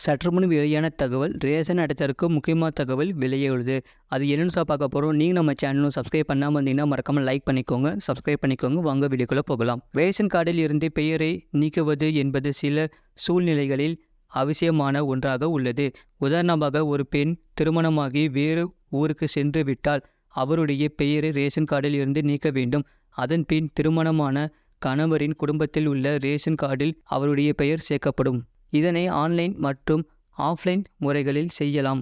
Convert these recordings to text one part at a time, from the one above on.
சற்றுமுன் வெளியான தகவல் ரேஷன் அட்டைதாரருக்கு முக்கியமான தகவல் வெளியுள்ளது. அது என்னன்னு பார்க்க போகிறோம். நீங்கள் நம்ம சேனலும் சப்ஸ்கிரைப் பண்ணாமல் இருந்தீங்கன்னா மறக்காமல் லைக் பண்ணிக்கோங்க, சப்ஸ்கிரைப் பண்ணிக்கோங்க. வாங்க வீடியோக்குள்ளே போகலாம். ரேஷன் கார்டில் இருந்து பெயரை நீக்குவது என்பது சில சூழ்நிலைகளில் அவசியமான ஒன்றாக உள்ளது. உதாரணமாக, ஒரு பெண் திருமணமாகி வேறு ஊருக்கு சென்று விட்டால் அவருடைய பெயரை ரேஷன் கார்டில் இருந்து நீக்க வேண்டும். அதன் பின் திருமணமான கணவரின் குடும்பத்தில் உள்ள ரேஷன் கார்டில் அவருடைய பெயர் சேர்க்கப்படும். இதனை ஆன்லைன் மற்றும் ஆஃப்லைன் முறைகளில் செய்யலாம்.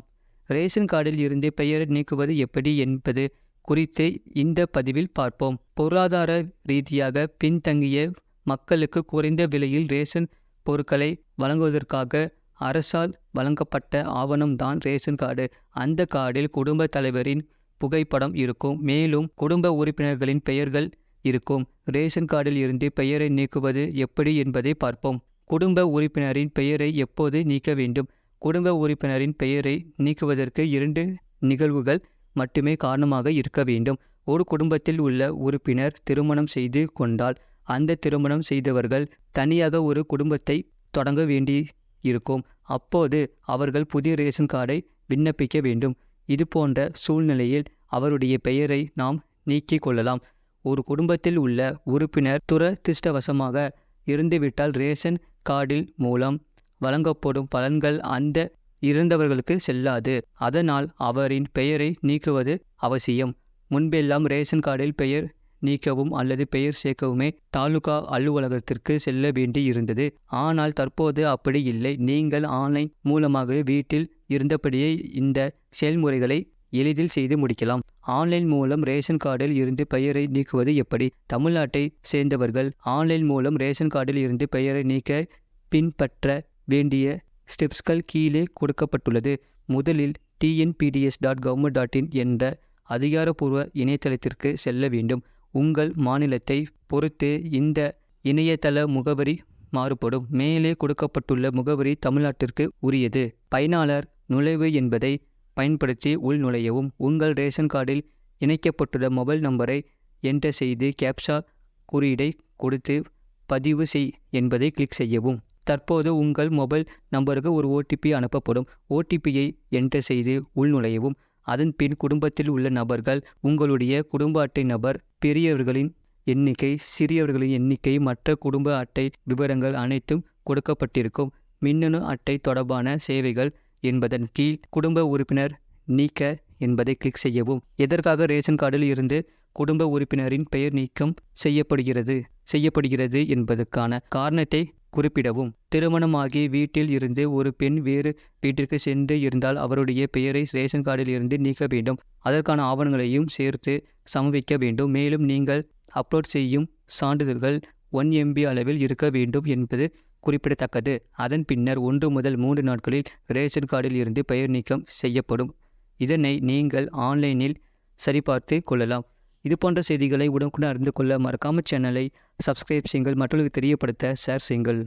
ரேஷன் கார்டில் இருந்து பெயரை நீக்குவது எப்படி என்பது குறித்து இந்த பதிவில் பார்ப்போம். பொருளாதார ரீதியாக பின்தங்கிய மக்களுக்கு குறைந்த விலையில் ரேஷன் பொருட்களை வழங்குவதற்காக அரசால் வழங்கப்பட்ட ஆவணம்தான் ரேஷன் கார்டு. அந்த கார்டில் குடும்ப தலைவரின் புகைப்படம் இருக்கும். மேலும் குடும்ப உறுப்பினர்களின் பெயர்கள் இருக்கும். ரேஷன் கார்டில் இருந்து பெயரை நீக்குவது எப்படி என்பதை பார்ப்போம். குடும்ப உறுப்பினரின் பெயரை எப்போது நீக்க வேண்டும்? குடும்ப உறுப்பினரின் பெயரை நீக்குவதற்கு 2 நிகழ்வுகள் மட்டுமே காரணமாக இருக்க வேண்டும். ஒரு குடும்பத்தில் உள்ள உறுப்பினர் திருமணம் செய்து கொண்டால் அந்த திருமணம் செய்தவர்கள் தனியாக ஒரு குடும்பத்தை தொடங்க வேண்டி இருக்கும். அப்போது அவர்கள் புதிய ரேஷன் கார்டை விண்ணப்பிக்க வேண்டும். இது போன்ற சூழ்நிலையில் அவருடைய பெயரை நாம் நீக்கிக் கொள்ளலாம். ஒரு குடும்பத்தில் உள்ள உறுப்பினர் துரதிர்ஷ்டவசமாக இருந்துவிட்டால் ரேஷன் கார்டில் மூலம் வழங்கப்படும் பலன்கள் அந்த இறந்தவர்களுக்கு செல்லாது. அதனால் அவரின் பெயரை நீக்குவது அவசியம். முன்பெல்லாம் ரேஷன் கார்டில் பெயர் நீக்கவும் அல்லது பெயர் சேர்க்கவுமே தாலுகா அலுவலகத்திற்கு செல்ல வேண்டி இருந்தது. ஆனால் தற்போது அப்படி இல்லை. நீங்கள் ஆன்லைன் மூலமாக வீட்டில் இருந்தபடியே இந்த செயல்முறைகளை எளிதில் செய்து முடிக்கலாம். ஆன்லைன் மூலம் ரேஷன் கார்டில் இருந்து பெயரை நீக்குவது எப்படி? தமிழ்நாட்டை சேர்ந்தவர்கள் ஆன்லைன் மூலம் ரேஷன் கார்டில் இருந்து பெயரை நீக்க பின்பற்ற வேண்டிய ஸ்டெப்ஸ்கள் கீழே கொடுக்கப்பட்டுள்ளது. முதலில் tnpds.government.in என்ற அதிகாரப்பூர்வ இணையதளத்திற்கு செல்ல வேண்டும். உங்கள் மாநிலத்தை பொறுத்து இந்த இணையதள முகவரி மாறுபடும். மேலே கொடுக்கப்பட்டுள்ள முகவரி தமிழ்நாட்டிற்கு உரியது. பயனாளர் நுழைவு என்பதை பயன்படுத்தி உள்நுழையவும். உங்கள் ரேஷன் கார்டில் இணைக்கப்பட்டுள்ள மொபைல் நம்பரை என்டர் செய்து கேப்சா குறியீடை கொடுத்து பதிவு செய் என்பதை கிளிக் செய்யவும். தற்போது உங்கள் மொபைல் நம்பருக்கு ஒரு OTP அனுப்பப்படும். OTPயை என்டர் செய்து உள்நுழையவும். அதன் பின் குடும்பத்தில் உள்ள நபர்கள், உங்களுடைய குடும்ப அட்டை நபர், பெரியவர்களின் எண்ணிக்கை, சிறியவர்களின் எண்ணிக்கை, மற்ற குடும்ப அட்டை விவரங்கள் அனைத்தும் கொடுக்கப்பட்டிருக்கும். மின்னணு அட்டை தொடர்பான சேவைகள் என்பதன் கீழ் குடும்ப உறுப்பினர் நீக்க என்பதை கிளிக் செய்யவும். எதற்காக ரேஷன் கார்டில் இருந்து குடும்ப உறுப்பினரின் பெயர் நீக்கம் செய்யப்படுகிறது என்பதற்கான காரணத்தை குறிப்பிடவும். திருமணமாகி வீட்டில் இருந்து ஒரு பெண் வேறு வீட்டிற்கு சென்று இருந்தால் அவருடைய பெயரை ரேஷன் கார்டில் இருந்து நீக்க வேண்டும். அதற்கான ஆவணங்களையும் சேர்த்து சமர்ப்பிக்க வேண்டும். மேலும் நீங்கள் அப்லோட் செய்யும் சான்றிதழ்கள் 1 MB அளவில் இருக்க வேண்டும் என்பது குறிப்பிடத்தக்கது. அதன் பின்னர் 1 முதல் 3 நாட்களில் ரேஷன் கார்டில் இருந்து பெயர் நீக்கம் செய்யப்படும். இதனை நீங்கள் ஆன்லைனில் சரிபார்த்து கொள்ளலாம். இதுபோன்ற செய்திகளை உடனுக்குடன் அறிந்து கொள்ள மறக்காமல் சேனலை சப்ஸ்கிரைப் செய்யுங்கள். மற்றவர்களுக்கு தெரியப்படுத்த ஷேர் செய்யுங்கள்.